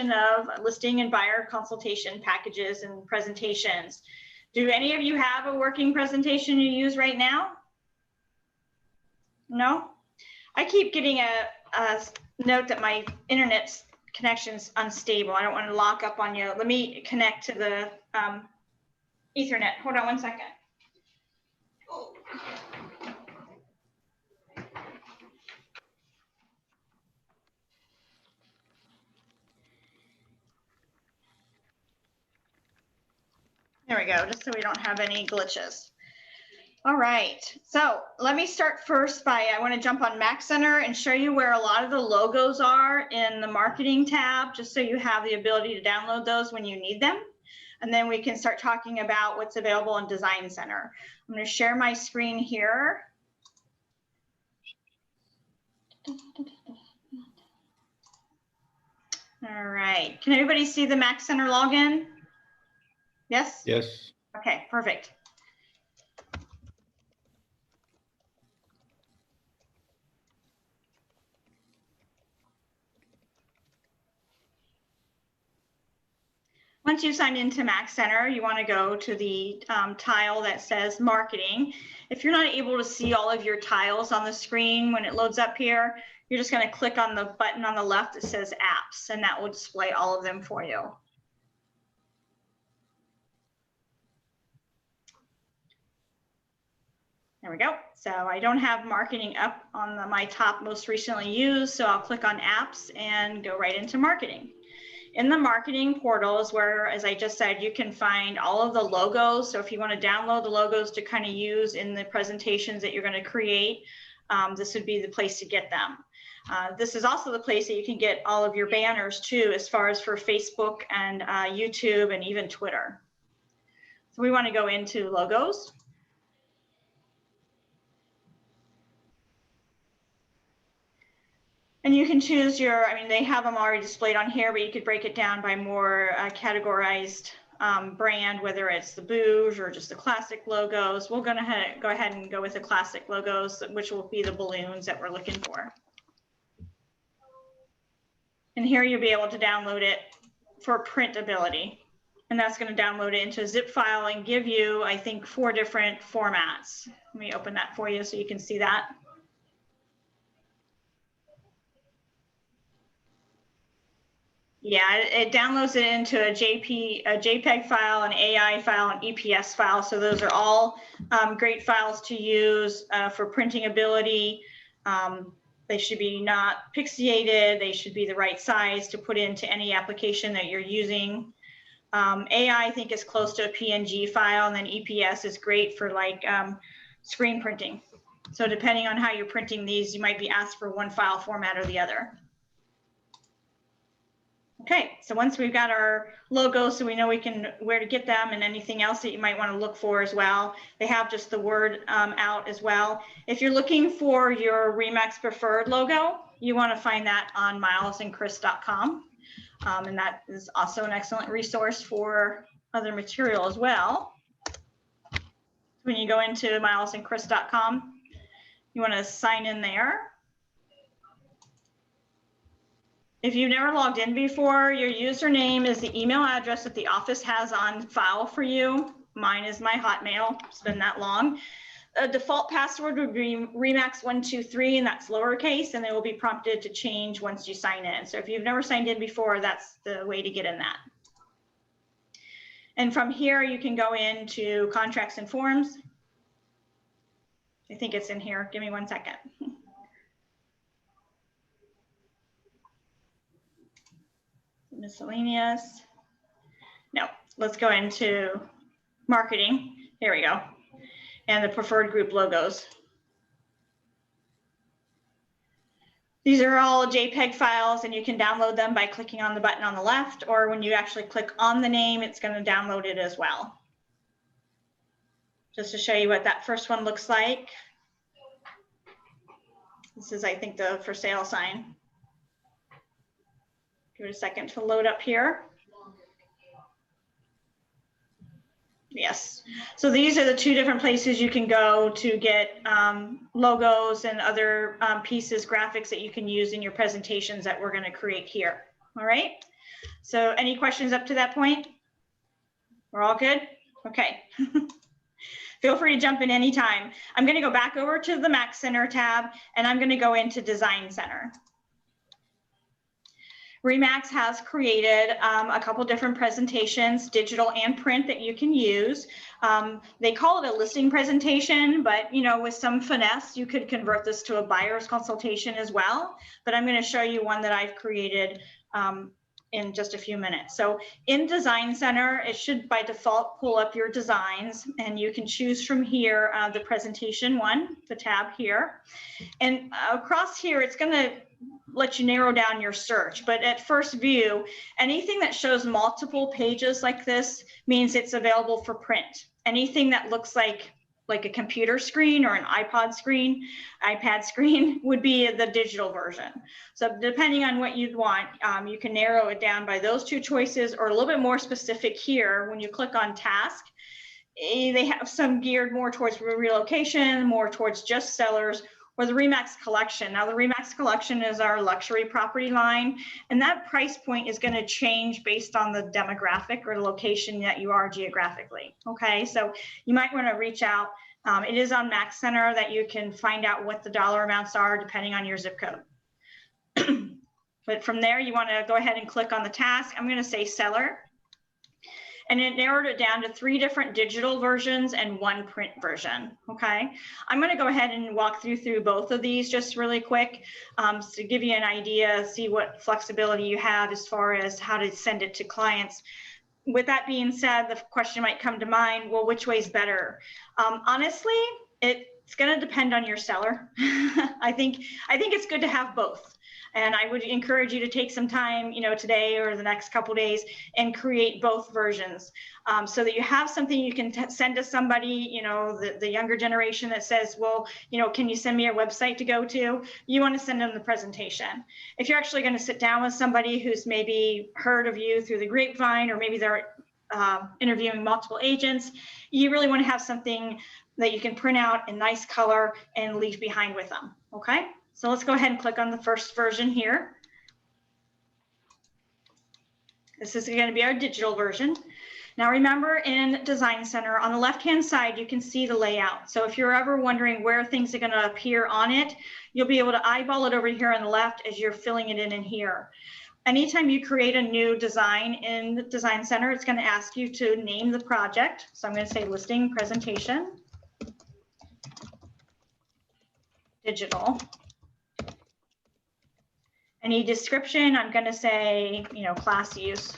discussion of listing and buyer consultation packages and presentations. Do any of you have a working presentation you use right now? No? I keep getting a note that my internet connection's unstable. I don't want to lock up on you. Let me connect to the Ethernet. Hold on one second. Oh. There we go, just so we don't have any glitches. All right, so let me start first by, I want to jump on Mac Center and show you where a lot of the logos are in the marketing tab, just so you have the ability to download those when you need them. And then we can start talking about what's available in Design Center. I'm going to share my screen here. All right, can everybody see the Mac Center login? Yes? Yes. Okay, perfect. Once you sign into Mac Center, you want to go to the tile that says marketing. If you're not able to see all of your tiles on the screen when it loads up here, you're just going to click on the button on the left that says apps, and that will display all of them for you. There we go. So I don't have marketing up on my top most recently used, so I'll click on apps and go right into marketing. In the marketing portal is where, as I just said, you can find all of the logos. So if you want to download the logos to kind of use in the presentations that you're going to create, this would be the place to get them. This is also the place that you can get all of your banners too, as far as for Facebook and YouTube and even Twitter. So we want to go into logos. And you can choose your, I mean, they have them already displayed on here, but you could break it down by more categorized brand, whether it's the Bouge or just the classic logos. We're going to go ahead and go with the classic logos, which will be the balloons that we're looking for. And here you'll be able to download it for printability. And that's going to download it into a zip file and give you, I think, 4 different formats. Let me open that for you so you can see that. Yeah, it downloads it into a JPEG file, an AI file, an EPS file. So those are all great files to use for printing ability. They should be not pixelated. They should be the right size to put into any application that you're using. AI, I think, is close to a PNG file, and then EPS is great for like screen printing. So depending on how you're printing these, you might be asked for one file format or the other. Okay, so once we've got our logo, so we know where to get them, and anything else that you might want to look for as well. They have just the word out as well. If you're looking for your Remax preferred logo, you want to find that on milesandchris.com. And that is also an excellent resource for other material as well. When you go into milesandchris.com, you want to sign in there. If you've never logged in before, your username is the email address that the office has on file for you. Mine is my Hotmail. It's been that long. A default password would be Remax123, and that's lowercase, and they will be prompted to change once you sign in. So if you've never signed in before, that's the way to get in that. And from here, you can go into contracts and forms. I think it's in here. Give me 1 second. Miscellaneous. No, let's go into marketing. Here we go. And the preferred group logos. These are all JPEG files, and you can download them by clicking on the button on the left, or when you actually click on the name, it's going to download it as well. Just to show you what that first one looks like. This is, I think, the for sale sign. Give it a second to load up here. Yes, so these are the 2 different places you can go to get logos and other pieces, graphics that you can use in your presentations that we're going to create here. All right, So any questions up to that point? We're all good? Okay. Feel free to jump in anytime. I'm going to go back over to the Mac Center tab, and I'm going to go into Design Center. RE/MAX has created a couple different presentations, digital and print, that you can use. They call it a listing presentation, but you know, with some finesse, you could convert this to a buyer's consultation as well. But I'm going to show you one that I've created in just a few minutes. So in Design Center, it should by default pull up your designs, and you can choose from here the presentation one, the tab here. And across here, it's going to let you narrow down your search. But at first view, anything that shows multiple pages like this means it's available for print. Anything that looks like a computer screen or an iPad screen would be the digital version. So depending on what you'd want, you can narrow it down by those two choices, or a little bit more specific here. When you click on task, they have some geared more towards relocation, more towards just sellers, or the RE/MAX collection. Now the RE/MAX collection is our luxury property line, and that price point is going to change based on the demographic or the location that you are geographically. Okay, so you might want to reach out. It is on Mac Center that you can find out what the dollar amounts are depending on your zip code. But from there, you want to go ahead and click on the task. I'm going to say seller. And it narrowed it down to 3 different digital versions and 1 print version. Okay, I'm going to go ahead and walk through both of these just really quick to give you an idea, see what flexibility you have as far as how to send it to clients. With that being said, the question might come to mind, well, which way is better? Honestly, it's going to depend on your seller. I think it's good to have both. And I would encourage you to take some time, you know, today or the next couple days and create both versions so that you have something you can send to somebody, you know, the younger generation that says, well, you know, can you send me a website to go to? You want to send them the presentation. If you're actually going to sit down with somebody who's maybe heard of you through the grapevine, or maybe they're interviewing multiple agents, you really want to have something that you can print out in nice color and leave behind with them. Okay. So let's go ahead and click on the first version here. This is going to be our digital version. Now remember, in Design Center, on the left-hand side, you can see the layout. So if you're ever wondering where things are going to appear on it, you'll be able to eyeball it over here on the left as you're filling it in here. Anytime you create a new design in the Design Center, it's going to ask you to name the project. So I'm going to say listing presentation, digital. Any description, I'm going to say, you know, class use.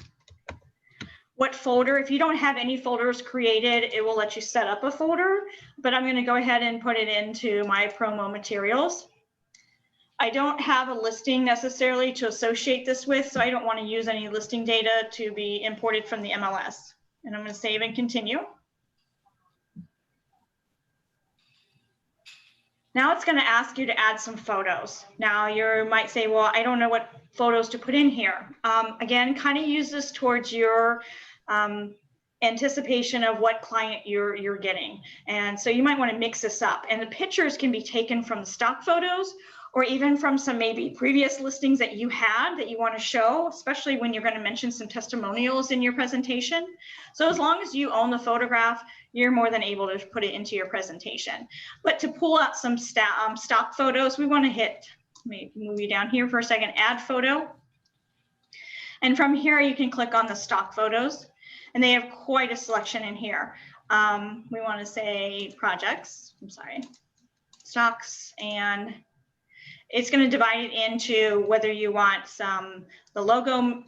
What folder? If you don't have any folders created, it will let you set up a folder, but I'm going to go ahead and put it into my promo materials. I don't have a listing necessarily to associate this with, so I don't want to use any listing data to be imported from the MLS. And I'm going to save and continue. Now it's going to ask you to add some photos. Now you might say, well, I don't know what photos to put in here. Again, kind of use this towards your anticipation of what client you're getting. And so you might want to mix this up. And the pictures can be taken from the stock photos, or even from some maybe previous listings that you had that you want to show, especially when you're going to mention some testimonials in your presentation. So as long as you own the photograph, you're more than able to put it into your presentation. But to pull out some stock photos, we want to hit, let me move you down here for a second, add photo. And from here, you can click on the stock photos, and they have quite a selection in here. We want to say projects, stocks, and it's going to divide it into whether you want the logo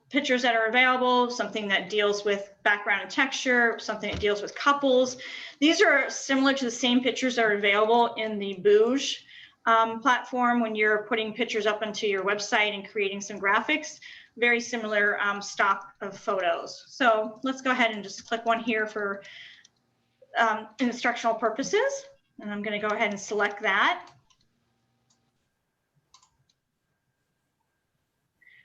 pictures that are available, something that deals with background and texture, something that deals with couples. These are similar to the same pictures that are available in the Bouge platform when you're putting pictures up onto your website and creating some graphics. Very similar stock of photos. So let's go ahead and just click one here for instructional purposes. And I'm going to go ahead and select that.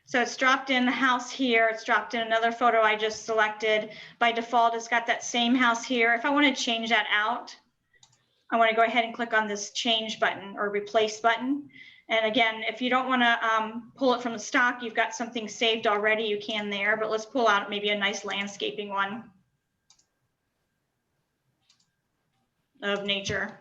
So it's dropped in the house here. It's dropped in another photo I just selected. By default, it's got that same house here. If I want to change that out, I want to go ahead and click on this change button or replace button. And again, if you don't want to pull it from the stock, you've got something saved already, you can there, but let's pull out maybe a nice landscaping one of nature.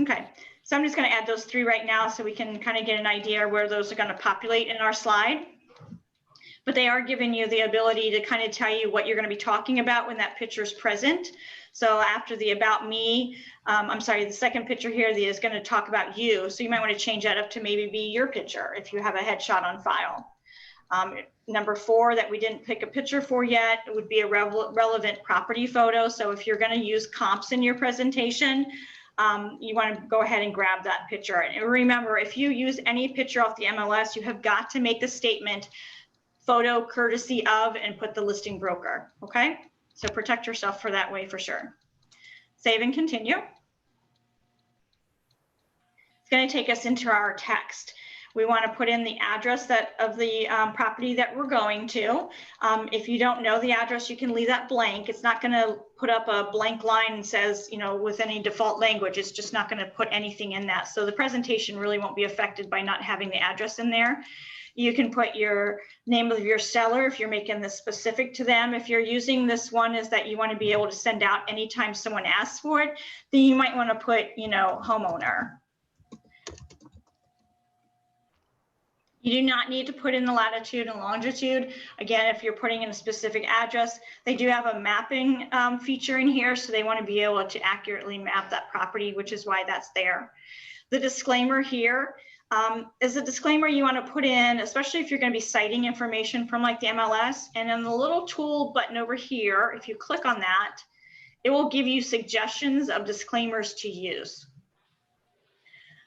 Okay, so I'm just going to add those 3 right now so we can kind of get an idea where those are going to populate in our slide. But they are giving you the ability to kind of tell you what you're going to be talking about when that picture is present. So after the about me, I'm sorry, the second picture here is going to talk about you. So you might want to change that up to maybe be your picture if you have a headshot on file. Number 4 that we didn't pick a picture for yet would be a relevant property photo. So if you're going to use comps in your presentation, you want to go ahead and grab that picture. And remember, if you use any picture off the MLS, you have got to make the statement photo courtesy of and put the listing broker. Okay, so protect yourself for that way for sure. Save and continue. It's going to take us into our text. We want to put in the address of the property that we're going to. If you don't know the address, you can leave that blank. It's not going to put up a blank line and says, you know, with any default language. It's just not going to put anything in that. So the presentation really won't be affected by not having the address in there. You can put your name of your seller if you're making this specific to them. If you're using this one is that you want to be able to send out anytime someone asks for it, then you might want to put, you know, homeowner. You do not need to put in the latitude and longitude. Again, if you're putting in a specific address, they do have a mapping feature in here, so they want to be able to accurately map that property, which is why that's there. The disclaimer here is a disclaimer you want to put in, especially if you're going to be citing information from like the MLS. And then the little tool button over here, if you click on that, it will give you suggestions of disclaimers to use.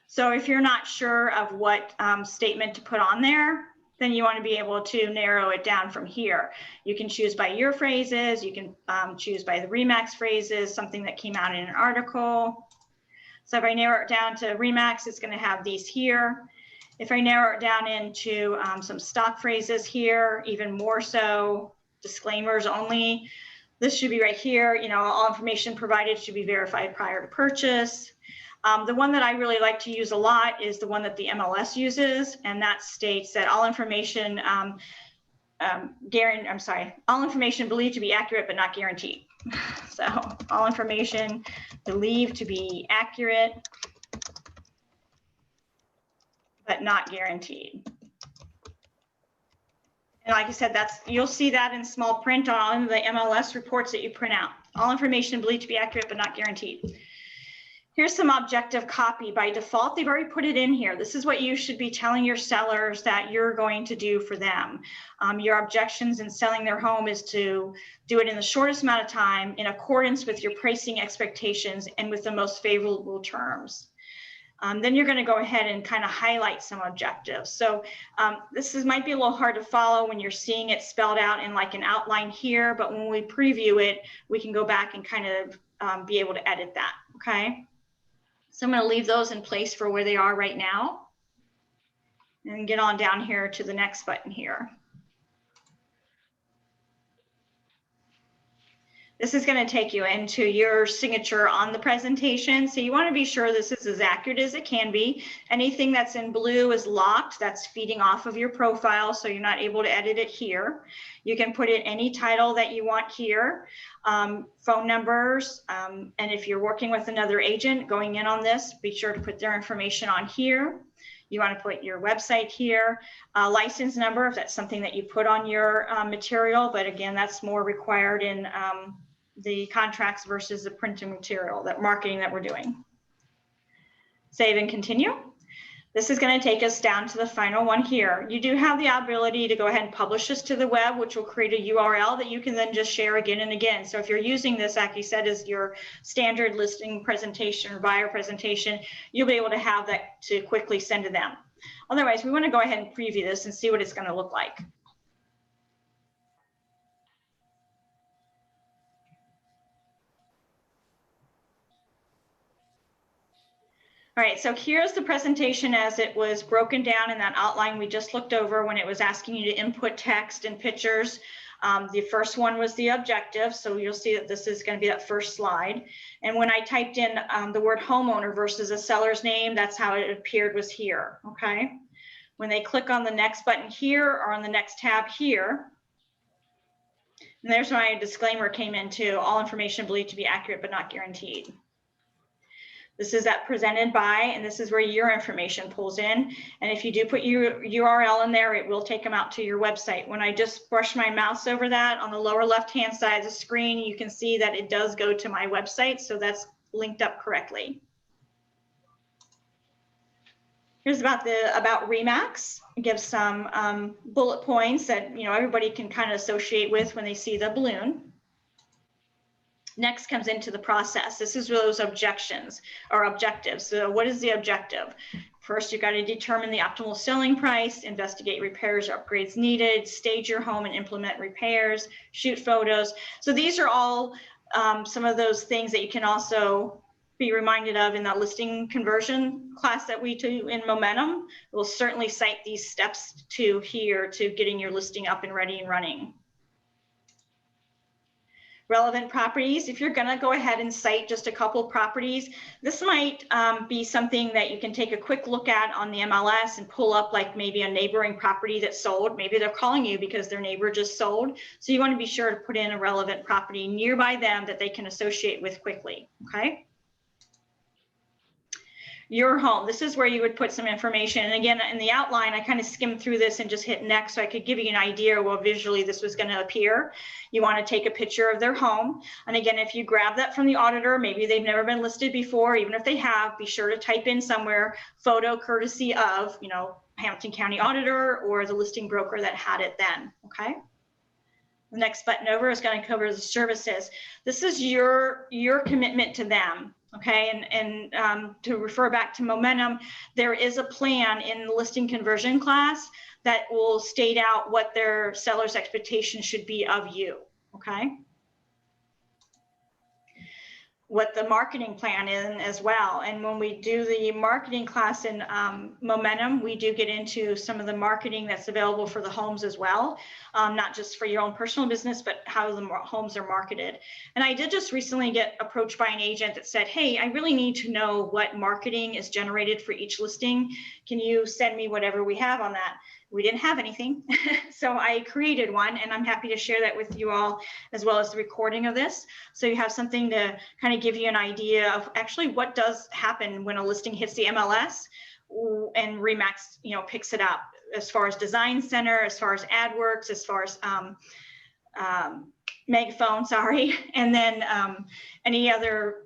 So if you're not sure of what statement to put on there, then you want to be able to narrow it down from here. You can choose by your phrases, you can choose by the Remax phrases, something that came out in an article. So if I narrow it down to Remax, it's going to have these here. If I narrow it down into some stock phrases here, even more so, disclaimers only, this should be right here. You know, all information provided should be verified prior to purchase. The one that I really like to use a lot is the one that the MLS uses, and that states that all information, all information believed to be accurate but not guaranteed. So all information believed to be accurate but not guaranteed. And like I said, you'll see that in small print on the MLS reports that you print out. All information believed to be accurate but not guaranteed. Here's some objective copy. By default, they've already put it in here. This is what you should be telling your sellers that you're going to do for them. Your objections in selling their home is to do it in the shortest amount of time in accordance with your pricing expectations and with the most favorable terms. Then you're going to go ahead and kind of highlight some objectives. So might be a little hard to follow when you're seeing it spelled out in like an outline here, but when we preview it, we can go back and kind of be able to edit that, okay? So I'm going to leave those in place for where they are right now and get on down here to the next button here. This is going to take you into your signature on the presentation. So you want to be sure this is as accurate as it can be. Anything that's in blue is locked. That's feeding off of your profile, so you're not able to edit it here. You can put in any title that you want here, phone numbers, and if you're working with another agent going in on this, be sure to put their information on here. You want to put your website here, license number if that's something that you put on your material, but again, that's more required in the contracts versus the printed material, that marketing that we're doing. Save and continue. This is going to take us down to the final one here. You do have the ability to go ahead and publish this to the web, which will create a URL that you can then just share again and again. So if you're using this, like you said, as your standard listing presentation or buyer presentation, you'll be able to have that to quickly send to them. Otherwise, we want to go ahead and preview this and see what it's going to look like. All right, so here's the presentation as it was broken down in that outline we just looked over when it was asking you to input text and pictures. The first one was the objective. So you'll see that this is going to be that first slide. And when I typed in the word homeowner versus a seller's name, that's how it appeared, was here. Okay. When they click on the next button here or on the next tab here, and there's my disclaimer came into all information believed to be accurate but not guaranteed. This is that presented by, and this is where your information pulls in. And if you do put your URL in there, it will take them out to your website. When I just brush my mouse over that on the lower left-hand side of the screen, you can see that it does go to my website. So that's linked up correctly. Here's about Remax. It gives some bullet points that everybody can kind of associate with when they see the balloon. Next comes into the process. This is those objectives. So what is the objective? First, you've got to determine the optimal selling price, investigate repairs or upgrades needed, stage your home and implement repairs, shoot photos. So these are all some of those things that you can also be reminded of in that listing conversion class that we do in Momentum. We'll certainly cite these steps to here to getting your listing up and ready and running. Relevant properties. If you're going to go ahead and cite just a couple properties, this might be something that you can take a quick look at on the MLS and pull up, like maybe a neighboring property that sold. Maybe they're calling you because their neighbor just sold. So you want to be sure to put in a relevant property nearby them that they can associate with quickly. Okay. Your home. This is where you would put some information. And again, in the outline, I kind of skimmed through this and just hit next so I could give you an idea where visually this was going to appear. You want to take a picture of their home. And again, if you grab that from the auditor, maybe they've never been listed before, even if they have, be sure to type in somewhere photo courtesy of, Hamilton County Auditor or the listing broker that had it then. Okay. The next button over is going to cover the services. This is your commitment to them. Okay, and to refer back to Momentum, there is a plan in the listing conversion class that will state out what their seller's expectations should be of you. Okay. What the marketing plan is as well. And when we do the marketing class in Momentum, we do get into some of the marketing that's available for the homes as well, not just for your own personal business, but how the homes are marketed. And I did just recently get approached by an agent that said, hey, I really need to know what marketing is generated for each listing. Can you send me whatever we have on that? We didn't have anything, so I created one, and I'm happy to share that with you all, as well as the recording of this. So you have something to kind of give you an idea of actually what does happen when a listing hits the MLS and Remax, picks it up as far as Design Center, as far as AdWorks, as far as Megaphone, sorry, and then any other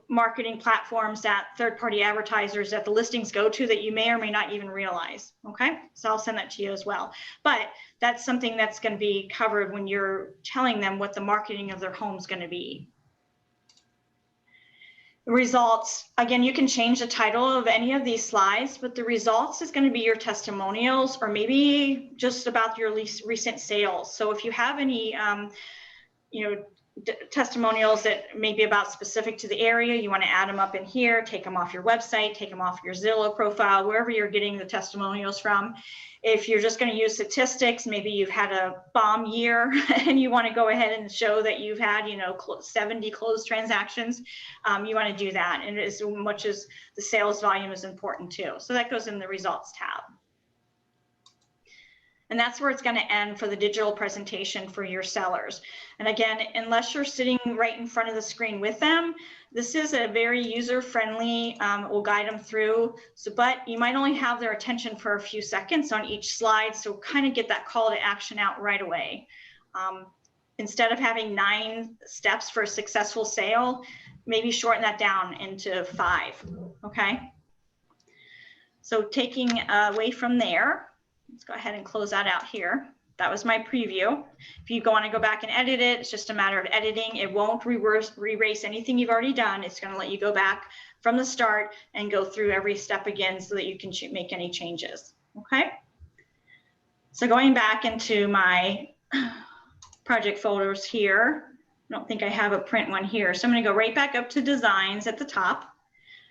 marketing platforms that third-party advertisers that the listings go to that you may or may not even realize. Okay, so I'll send that to you as well. But that's something that's going to be covered when you're telling them what the marketing of their home is going to be. The results, again, you can change the title of any of these slides, but the results is going to be your testimonials or maybe just about your least recent sales. So if you have any testimonials that may be about specific to the area, you want to add them up in here, take them off your website, take them off your Zillow profile, wherever you're getting the testimonials from. If you're just going to use statistics, maybe you've had a bomb year and you want to go ahead and show that you've had 70 closed transactions, you want to do that, and as much as the sales volume is important too. So that goes in the results tab. And that's where it's going to end for the digital presentation for your sellers. And again, unless you're sitting right in front of the screen with them, this is a very user-friendly, we'll guide them through. So, but you might only have their attention for a few seconds on each slide. So kind of get that call to action out right away. Instead of having 9 steps for a successful sale, maybe shorten that down into 5, okay? So taking away from there, let's go ahead and close that out here. That was my preview. If you want to go back and edit it, it's just a matter of editing. It won't erase anything you've already done. It's going to let you go back from the start and go through every step again so that you can make any changes. Okay. So going back into my project folders here, I don't think I have a print one here. So I'm going to go right back up to designs at the top.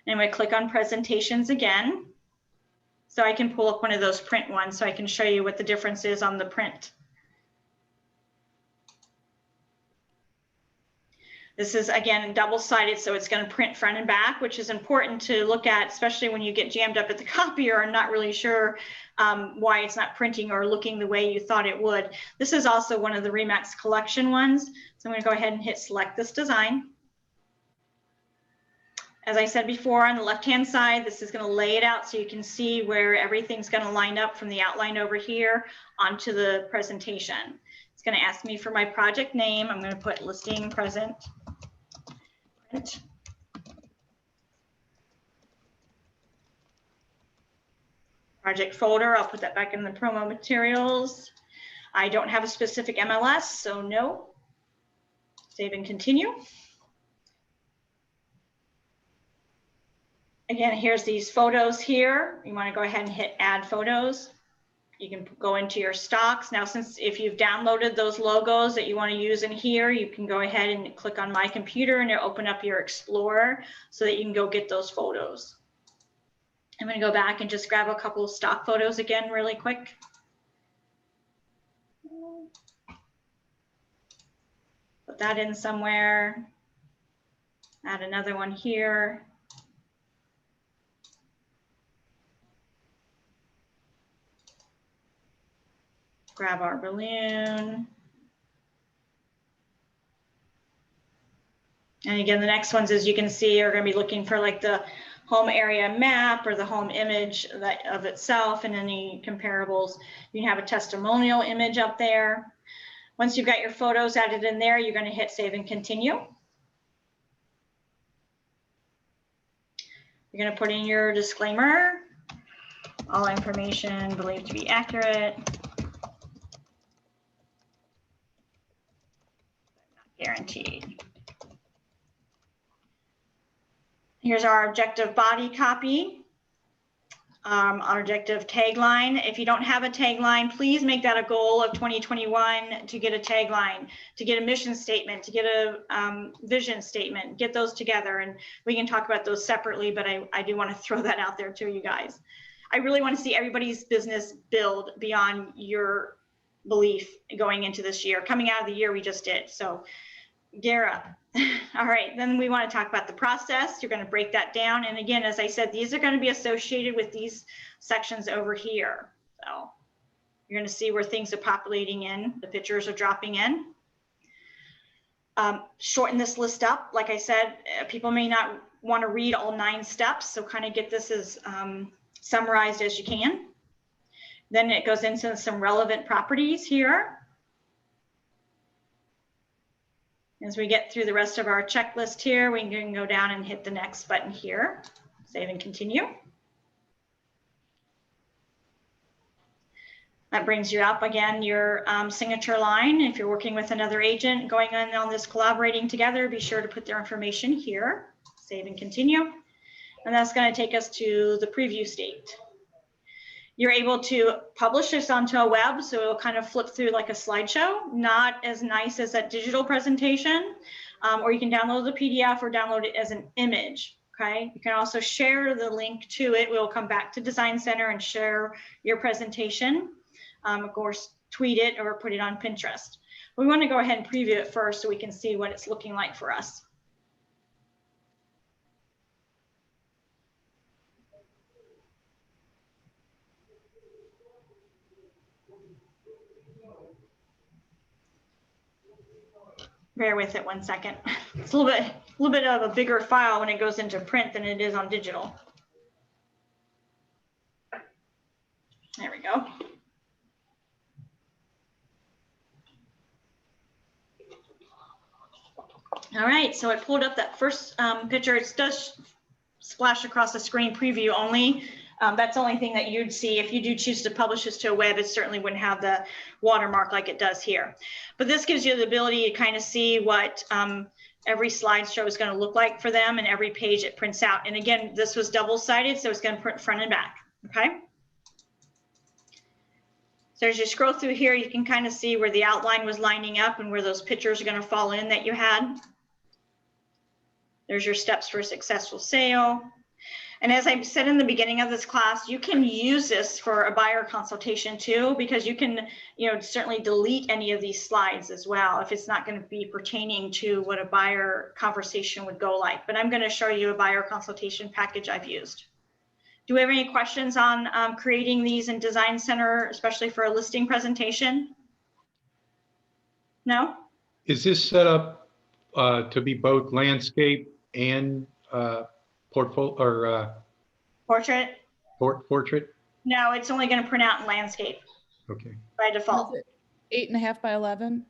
And I'm going to click on presentations again. So I can pull up one of those print ones so I can show you what the difference is on the print. This is, again, double-sided, so it's going to print front and back, which is important to look at, especially when you get jammed up at the copier and not really sure why it's not printing or looking the way you thought it would. This is also one of the Remax collection ones. So I'm going to go ahead and hit select this design. As I said before, on the left-hand side, this is going to lay it out so you can see where everything's going to line up from the outline over here onto the presentation. It's going to ask me for my project name. I'm going to put listing present. Print. Project folder, I'll put that back in the promo materials. I don't have a specific MLS, so no. Save and continue. Again, here's these photos here. You want to go ahead and hit add photos. You can go into your stocks. Now, since if you've downloaded those logos that you want to use in here, you can go ahead and click on My Computer and it'll open up your Explorer so that you can go get those photos. I'm going to go back and just grab a couple of stock photos again really quick. Put that in somewhere. Add another one here. Grab our balloon. And again, the next ones, as you can see, are going to be looking for like the home area map or the home image of itself and any comparables. You can have a testimonial image up there. Once you've got your photos added in there, you're going to hit save and continue. You're going to put in your disclaimer. All information believed to be accurate. Guaranteed. Here's our objective body copy, our objective tagline. If you don't have a tagline, please make that a goal of 2021 to get a tagline, to get a mission statement, to get a vision statement, get those together. And we can talk about those separately, but I do want to throw that out there to you guys. I really want to see everybody's business build beyond your belief going into this year, coming out of the year we just did. So gear up. All right, then we want to talk about the process. You're going to break that down. And again, as I said, these are going to be associated with these sections over here. So you're going to see where things are populating in, the pictures are dropping in. Shorten this list up. Like I said, people may not want to read all 9 steps, so kind of get this as summarized as you can. Then it goes into some relevant properties here. As we get through the rest of our checklist here, we can go down and hit the next button here, save and continue. That brings you up again your signature line. If you're working with another agent going on this collaborating together, be sure to put their information here, save and continue. And that's going to take us to the preview state. You're able to publish this onto a web, so it'll kind of flip through like a slideshow, not as nice as that digital presentation, or you can download the PDF or download it as an image, okay? You can also share the link to it. We'll come back to Design Center and share your presentation. Of course, tweet it or put it on Pinterest. We want to go ahead and preview it first so we can see what it's looking like for us. Bear with it 1 second. It's a little bit of a bigger file when it goes into print than it is on digital. There we go. All right, so it pulled up that first picture. It does splash across the screen, preview only. That's the only thing that you'd see. If you do choose to publish this to a web, it certainly wouldn't have the watermark like it does here. But this gives you the ability to kind of see what every slideshow is going to look like for them and every page it prints out. And again, this was double-sided, so it's going to print front and back, okay? So as you scroll through here, you can kind of see where the outline was lining up and where those pictures are going to fall in that you had. There's your steps for a successful sale. And as I said in the beginning of this class, you can use this for a buyer consultation too, because you can, certainly delete any of these slides as well if it's not going to be pertaining to what a buyer conversation would go like. But I'm going to show you a buyer consultation package I've used. Do we have any questions on creating these in Design Center, especially for a listing presentation? No? Is this set up to be both landscape and portfolio or Portrait? portrait? No, it's only going to print out in landscape. Okay. By default. 8.5 by 11.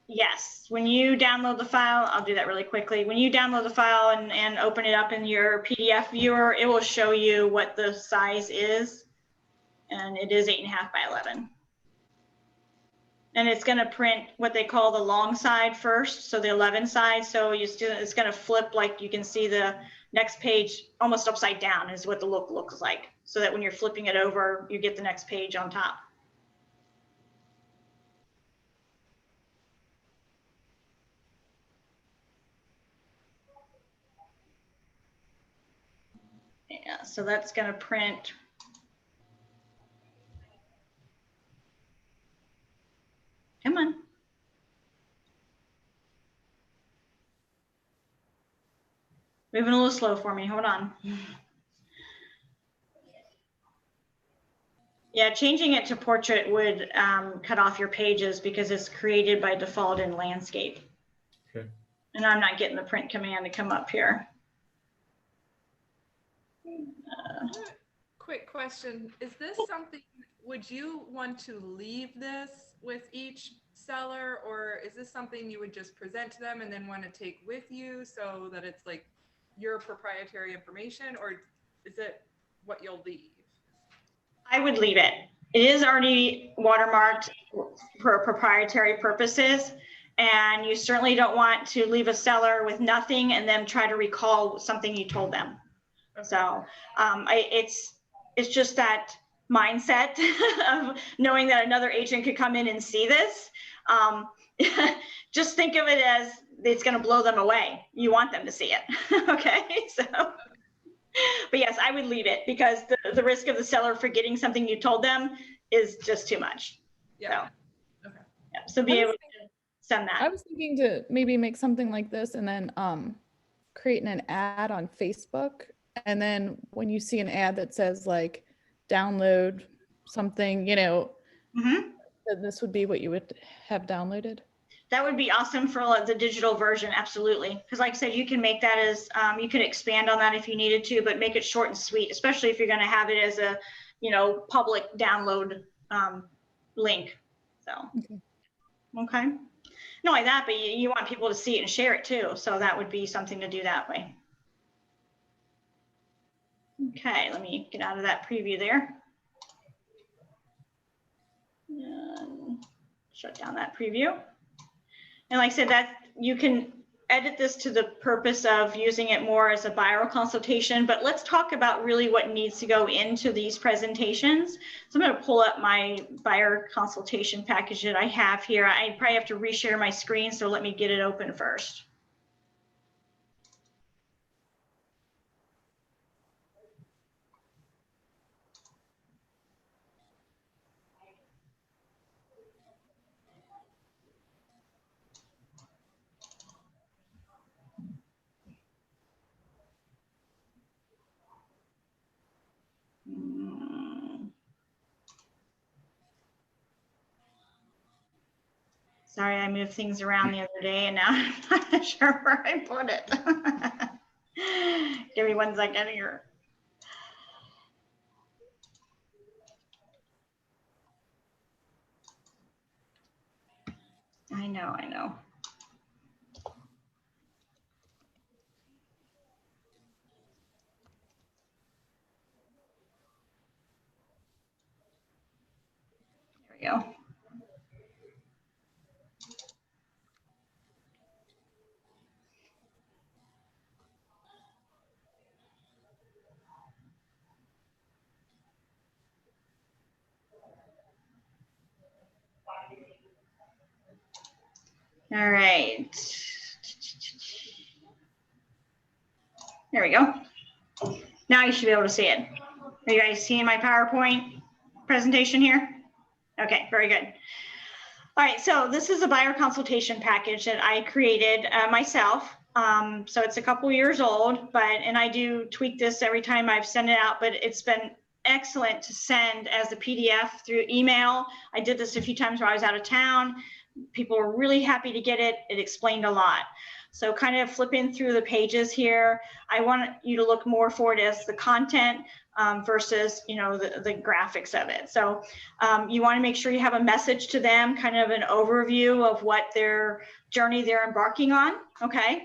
Yes. When you download the file, I'll do that really quickly. When you download the file and open it up in your PDF viewer, it will show you what the size is. And it is 8.5 by 11. And it's going to print what they call the long side first, so the 11 side. So it's going to flip, like you can see the next page almost upside down is what the look looks like. So that when you're flipping it over, you get the next page on top. Yeah, so that's going to print. Come on. Moving a little slow for me. Hold on. Yeah, changing it to portrait would cut off your pages because it's created by default in landscape. Okay. And I'm not getting the print command to come up here. Quick question. Is this something, would you want to leave this with each seller, or is this something you would just present to them and then want to take with you so that it's like your proprietary information, or is it what you'll leave? I would leave it. It is already watermarked for proprietary purposes, and you certainly don't want to leave a seller with nothing and then try to recall something you told them. Okay. So it's just that mindset of knowing that another agent could come in and see this. Just think of it as it's going to blow them away. You want them to see it. Okay, so. But yes, I would leave it because the risk of the seller forgetting something you told them is just too much. Yeah. So, okay. Yeah, so be able to send that. I was thinking to maybe make something like this and then creating an ad on Facebook. And then when you see an ad that says like download something, Mm-hmm. this would be what you would have downloaded. That would be awesome for the digital version, absolutely. Because like I said, you can make that as, you can expand on that if you needed to, but make it short and sweet, especially if you're going to have it as a, public download link. So, okay. Not only that, but you want people to see it and share it too. So that would be something to do that way. Okay, let me get out of that preview there. And shut down that preview. And like I said, that you can edit this to the purpose of using it more as a buyer consultation, but let's talk about really what needs to go into these presentations. So I'm going to pull up my buyer consultation package that I have here. I probably have to reshare my screen, so let me get it open first. Sorry, I moved things around the other day and now I'm not sure where I put it. Give me 1 second here. I know. There we go. All right. There we go. Now you should be able to see it. Are you guys seeing my PowerPoint presentation here? Okay, very good. All right, so this is a buyer consultation package that I created myself. So it's a couple years old, and I do tweak this every time I've sent it out, but it's been excellent to send as a PDF through email. I did this a few times where I was out of town. People were really happy to get it. It explained a lot. So kind of flipping through the pages here, I want you to look more for it as the content versus, you know, the graphics of it. So you want to make sure you have a message to them, kind of an overview of what their journey they're embarking on, okay,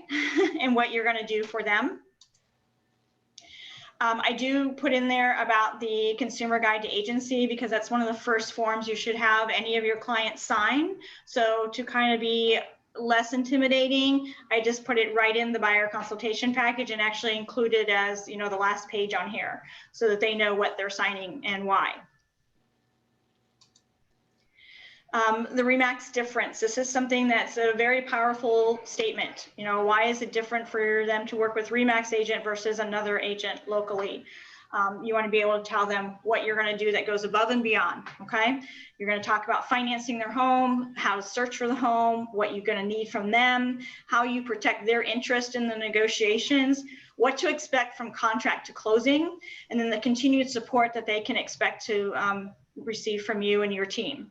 and what you're going to do for them. I do put in there about the consumer guide to agency because that's one of the first forms you should have any of your clients sign. So to kind of be less intimidating, I just put it right in the buyer consultation package and actually include it as, you know, the last page on here so that they know what they're signing and why. The Remax difference. This is something that's a very powerful statement. You know, why is it different for them to work with Remax agent versus another agent locally? You want to be able to tell them what you're going to do that goes above and beyond, okay? You're going to talk about financing their home, how to search for the home, what you're going to need from them, how you protect their interest in the negotiations, what to expect from contract to closing, and then the continued support that they can expect to receive from you and your team.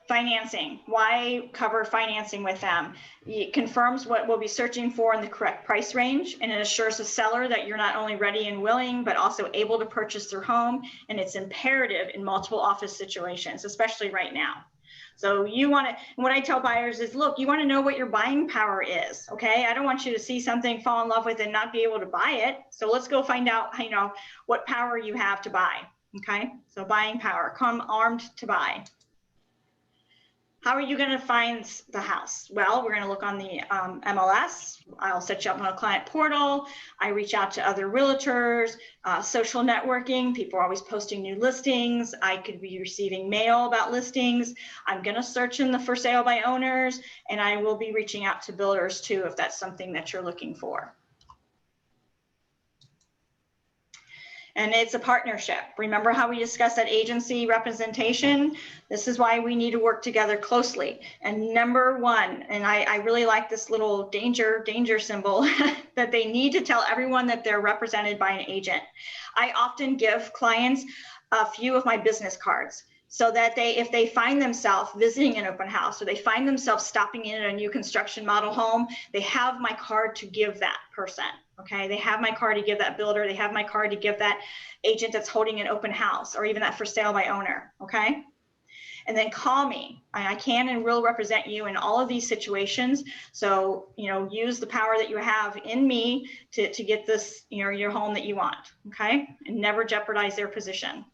Financing, why cover financing with them? It confirms what we'll be searching for in the correct price range, and it assures the seller that you're not only ready and willing, but also able to purchase their home. And it's imperative in multiple office situations, especially right now. So you want to, what I tell buyers is, look, you want to know what your buying power is, okay? I don't want you to see something, fall in love with it, and not be able to buy it. So let's go find out, you know, what power you have to buy, okay? So buying power, come armed to buy. How are you going to find the house? Well, we're going to look on the MLS. I'll set you up on a client portal. I reach out to other realtors, social networking. People are always posting new listings. I could be receiving mail about listings. I'm going to search in the for sale by owners, and I will be reaching out to builders too if that's something that you're looking for. And it's a partnership. Remember how we discussed that agency representation? This is why we need to work together closely. And number one, and I really like this little danger symbol, that they need to tell everyone that they're represented by an agent. I often give clients a few of my business cards so that if they find themselves visiting an open house or they find themselves stopping in at a new construction model home, they have my card to give that person. Okay, they have my card to give that builder, they have my card to give that agent that's holding an open house or even that for sale by owner, okay? And then call me. I can and will represent you in all of these situations. So, you know, use the power that you have in me to get this, you know, your home that you want, okay? And never jeopardize their position.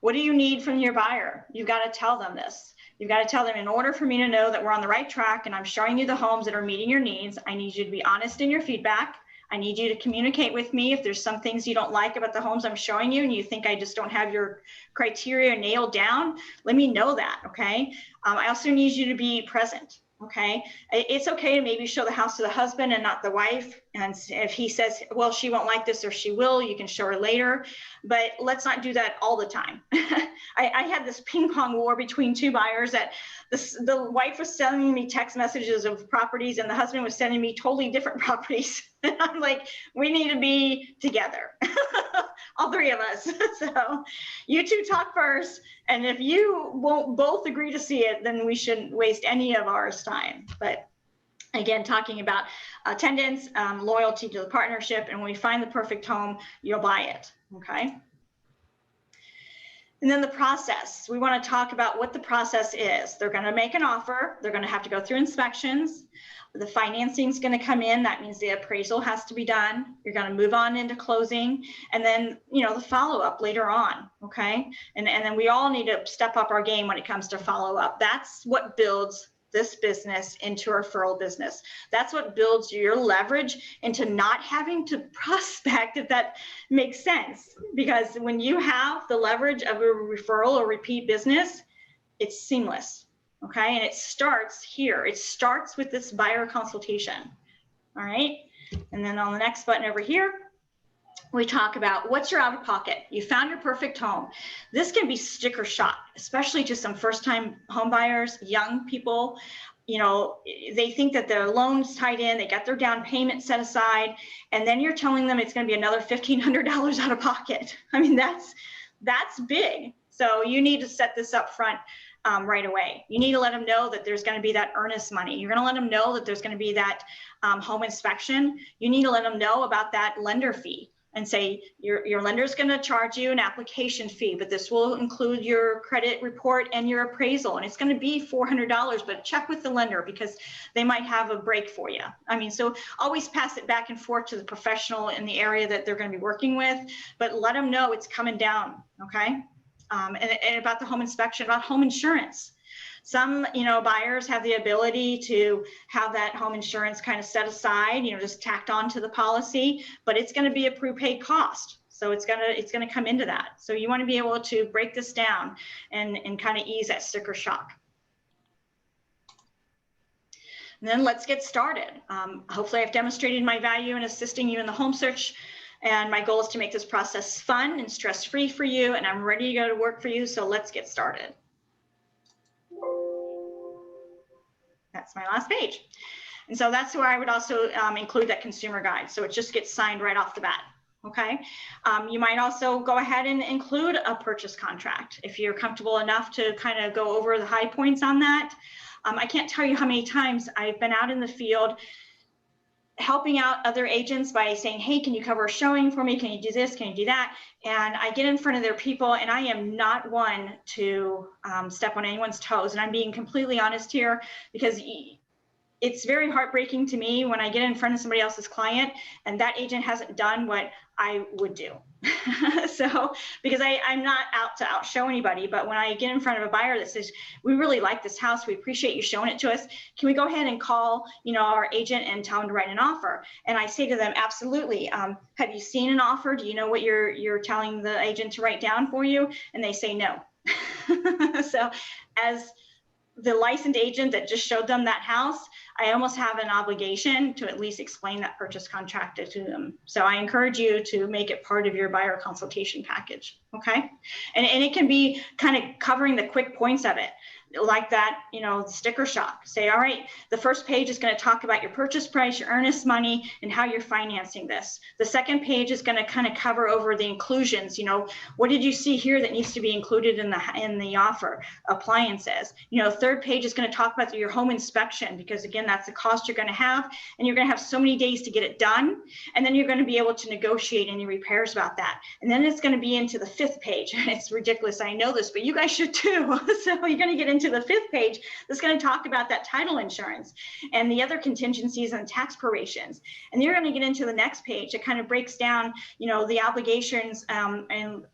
What do you need from your buyer? You've got to tell them this. You've got to tell them, in order for me to know that we're on the right track and I'm showing you the homes that are meeting your needs, I need you to be honest in your feedback. I need you to communicate with me if there's some things you don't like about the homes I'm showing you and you think I just don't have your criteria nailed down, let me know that, okay? I also need you to be present. Okay, it's okay to maybe show the house to the husband and not the wife. And if he says, well, she won't like this or she will, you can show her later. But let's not do that all the time. I had this ping pong war between two buyers that the wife was sending me text messages of properties and the husband was sending me totally different properties. And I'm like, we need to be together, all three of us. So you two talk first. And if you won't both agree to see it, then we shouldn't waste any of ours time. But again, talking about attendance, loyalty to the partnership, and when we find the perfect home, you'll buy it, okay? And then the process. We want to talk about what the process is. They're going to make an offer. They're going to have to go through inspections. The financing is going to come in. That means the appraisal has to be done. You're going to move on into closing, and then, you know, the follow-up later on, okay? And then we all need to step up our game when it comes to follow-up. That's what builds this business into a referral business. That's what builds your leverage into not having to prospect, if that makes sense. Because when you have the leverage of a referral or repeat business, it's seamless. Okay, and it starts here. It starts with this buyer consultation. All right. And then on the next button over here, we talk about what's your out of pocket. You found your perfect home. This can be sticker shock, especially to some first-time home buyers, young people. You know, they think that their loan's tied in, they got their down payment set aside, and then you're telling them it's going to be another $1,500 out of pocket. I mean, that's big. So you need to set this up front right away. You need to let them know that there's going to be that earnest money. You're going to let them know that there's going to be that home inspection. You need to let them know about that lender fee and say your lender is going to charge you an application fee, but this will include your credit report and your appraisal, and it's going to be $400, but check with the lender because they might have a break for you. I mean, so always pass it back and forth to the professional in the area that they're going to be working with, but let them know it's coming down, okay? And about the home inspection, about home insurance. Some, you know, buyers have the ability to have that home insurance kind of set aside, you know, just tacked on to the policy, but it's going to be a prepaid cost. So it's going to come into that. So you want to be able to break this down and kind of ease that sticker shock. And then let's get started. Hopefully I've demonstrated my value in assisting you in the home search. And my goal is to make this process fun and stress-free for you. And I'm ready to go to work for you. So let's get started. That's my last page. And so that's where I would also include that consumer guide. So it just gets signed right off the bat. Okay. You might also go ahead and include a purchase contract if you're comfortable enough to kind of go over the high points on that. I can't tell you how many times I've been out in the field helping out other agents by saying, hey, can you cover a showing for me? Can you do this? Can you do that? And I get in front of their people, and I am not one to step on anyone's toes. And I'm being completely honest here because it's very heartbreaking to me when I get in front of somebody else's client and that agent hasn't done what I would do. So, because I'm not out to outshow anybody, but when I get in front of a buyer that says, we really like this house, we appreciate you showing it to us, can we go ahead and call, you know, our agent and tell them to write an offer? And I say to them, absolutely. Have you seen an offer? Do you know what you're telling the agent to write down for you? And they say no. So as the licensed agent that just showed them that house, I almost have an obligation to at least explain that purchase contract to them. So I encourage you to make it part of your buyer consultation package, okay? And it can be kind of covering the quick points of it, like that, you know, sticker shock. Say, all right, the first page is going to talk about your purchase price, your earnest money, and how you're financing this. The second page is going to kind of cover over the inclusions. You know, what did you see here that needs to be included in the offer? Appliances. You know, third page is going to talk about your home inspection, because again, that's the cost you're going to have, and you're going to have so many days to get it done, and then you're going to be able to negotiate any repairs about that. And then it's going to be into the fifth page. It's ridiculous, I know this, but you guys should too. So you're going to get into the fifth page that's going to talk about that title insurance and the other contingencies and tax prorations. And you're going to get into the next page that kind of breaks down, you know, the obligations and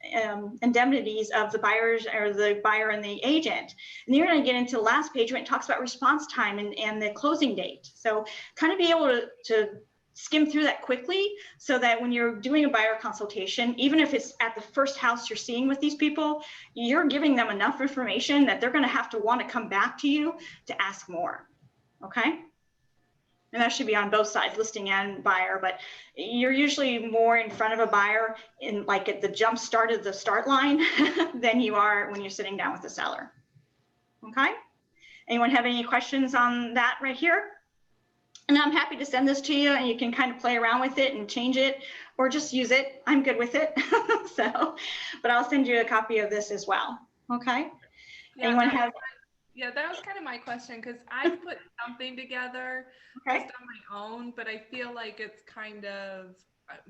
indemnities of the buyers, or the buyer and the agent. And you're going to get into the last page when it talks about response time and the closing date. So kind of be able to skim through that quickly, so that when you're doing a buyer consultation, even if it's at the first house you're seeing with these people, you're giving them enough information that they're going to have to want to come back to you to ask more. Okay. And that should be on both sides, listing and buyer, but you're usually more in front of a buyer in like at the jump start of the start line than you are when you're sitting down with the seller. Okay. Anyone have any questions on that right here? And I'm happy to send this to you, and you can kind of play around with it and change it, or just use it. I'm good with it. So, but I'll send you a copy of this as well. Okay. Yeah, Anyone have? Yeah, that was kind of my question, because I've put something together Okay. just on my own, but I feel like it's kind of,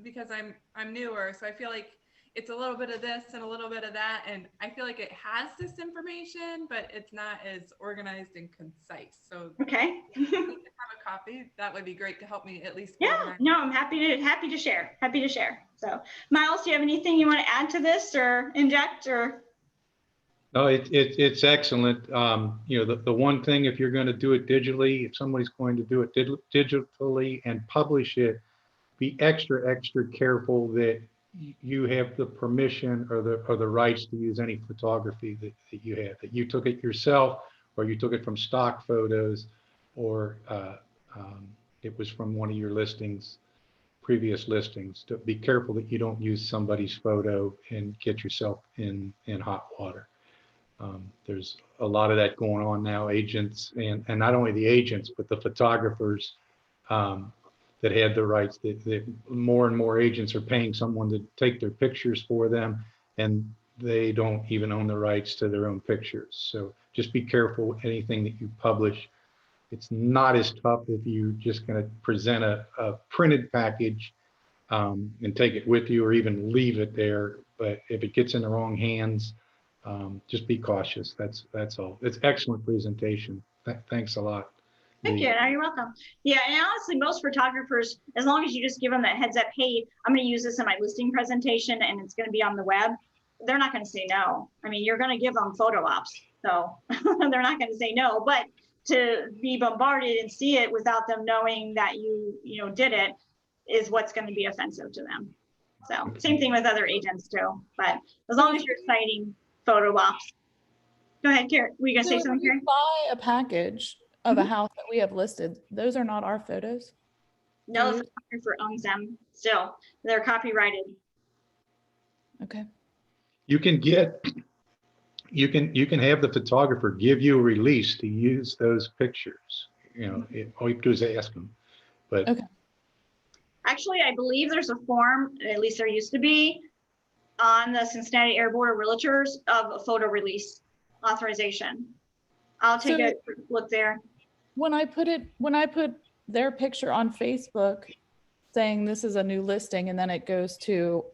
because I'm newer, so I feel like it's a little bit of this and a little bit of that, and I feel like it has this information, but it's not as organized and concise. So Okay. if you have a copy, that would be great to help me at least. Yeah, organize. no, I'm happy to share. Happy to share. So, Miles, do you have anything you want to add to this or inject or? No, it's excellent. You know, the one thing, if you're going to do it digitally, if somebody's going to do it digitally and publish it, be extra careful that you have the permission or the rights to use any photography that you have, that you took it yourself, or you took it from stock photos, or it was from one of your listings. previous listings. To be careful that you don't use somebody's photo and get yourself in hot water. There's a lot of that going on now. Agents and not only the agents, but the photographers that had the rights. That more and more agents are paying someone to take their pictures for them, and they don't even own the rights to their own pictures. So just be careful with anything that you publish. It's not as tough if you're just going to present a printed package and take it with you, or even leave it there. But if it gets in the wrong hands, just be cautious. That's all. It's excellent presentation. Thanks a lot. Thank you. No, you're welcome. Yeah, and honestly, most photographers, as long as you just give them that heads up, hey, I'm going to use this in my listing presentation and it's going to be on the web, they're not going to say no. I mean, you're going to give them photo ops, so they're not going to say no. But to be bombarded and see it without them knowing that you did it is what's going to be offensive to them. So same thing with other agents too. But as long as you're citing photo ops. Go ahead, Karen. Were you going to say something, Karen? Buy a package of a house that we have listed. Those are not our photos. No, the photographer owns them still. They're copyrighted. Okay. You can have the photographer give you a release to use those pictures. All you have to do is ask them. But okay. Actually, I believe there's a form, at least there used to be, on the Cincinnati Air Board of Realtors of a photo release authorization. I'll take a quick look there. When I put their picture on Facebook saying this is a new listing, and then it goes to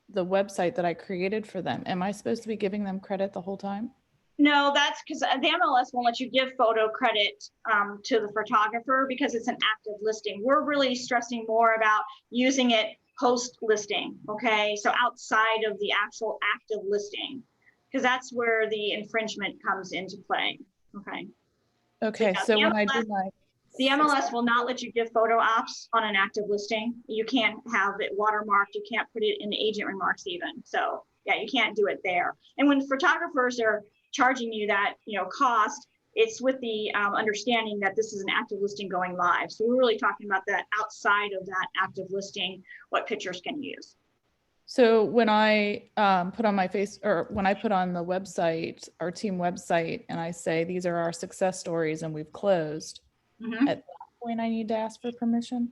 the website that I created for them, am I supposed to be giving them credit the whole time? No, that's because the MLS won't let you give photo credit to the photographer because it's an active listing. We're really stressing more about using it post listing. Okay, so outside of the actual active listing, because that's where the infringement comes into play. Okay, so yeah, when I do the MLS will not let you give photo ops on an active listing. You can't have it watermarked. You can't put it in agent remarks even. So yeah, you can't do it there. And when photographers are charging you that cost, it's with the understanding that this is an active listing going live. So we're really talking about that outside of that active listing, what pictures can you use. So when I put on my when I put on the website, our team website, and I say these are our success stories and we've closed, at that point I need to ask for permission?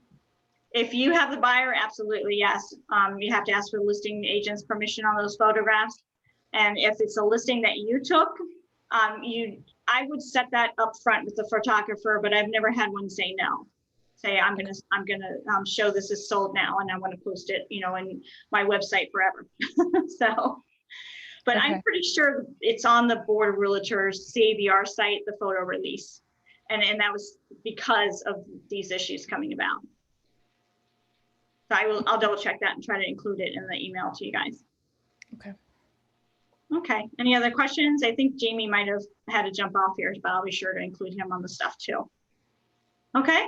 If you have the buyer, absolutely, yes. You have to ask for the listing agent's permission on those photographs. And if it's a listing that you took, I would set that up front with the photographer, but I've never had one say no. Say I'm gonna show this is sold now, and I want to post it, in my website forever. So, but I'm pretty sure it's on the Board of Realtors CABR site, the photo release, and that was because of these issues coming about. So I'll double check that and try to include it in the email to you guys. Okay. Any other questions? I think Jamie might have had to jump off here, but I'll be sure to include him on the stuff too. Okay.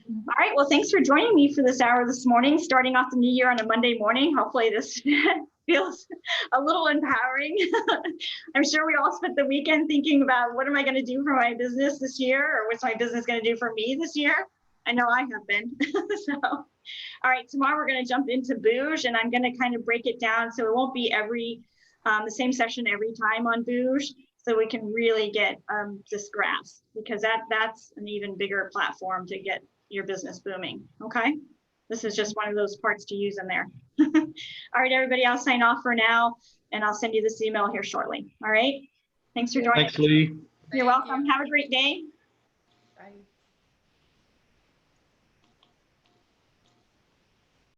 All right. Well, thanks for joining me for this hour this morning, starting off the new year on a Monday morning. Hopefully this feels a little empowering. I'm sure we all spent the weekend thinking about what am I going to do for my business this year, or what's my business going to do for me this year? I know I have been. So, all right, tomorrow we're going to jump into Bouge, and I'm going to kind of break it down so it won't be the same session every time on Bouge, so we can really get this grasp, because that's an even bigger platform to get your business booming. Okay, this is just one of those parts to use in there. All right, everybody, I'll sign off for now, and I'll send you this email here shortly. All right, thanks for joining. Thanks, Lee. You're welcome. Have a great day.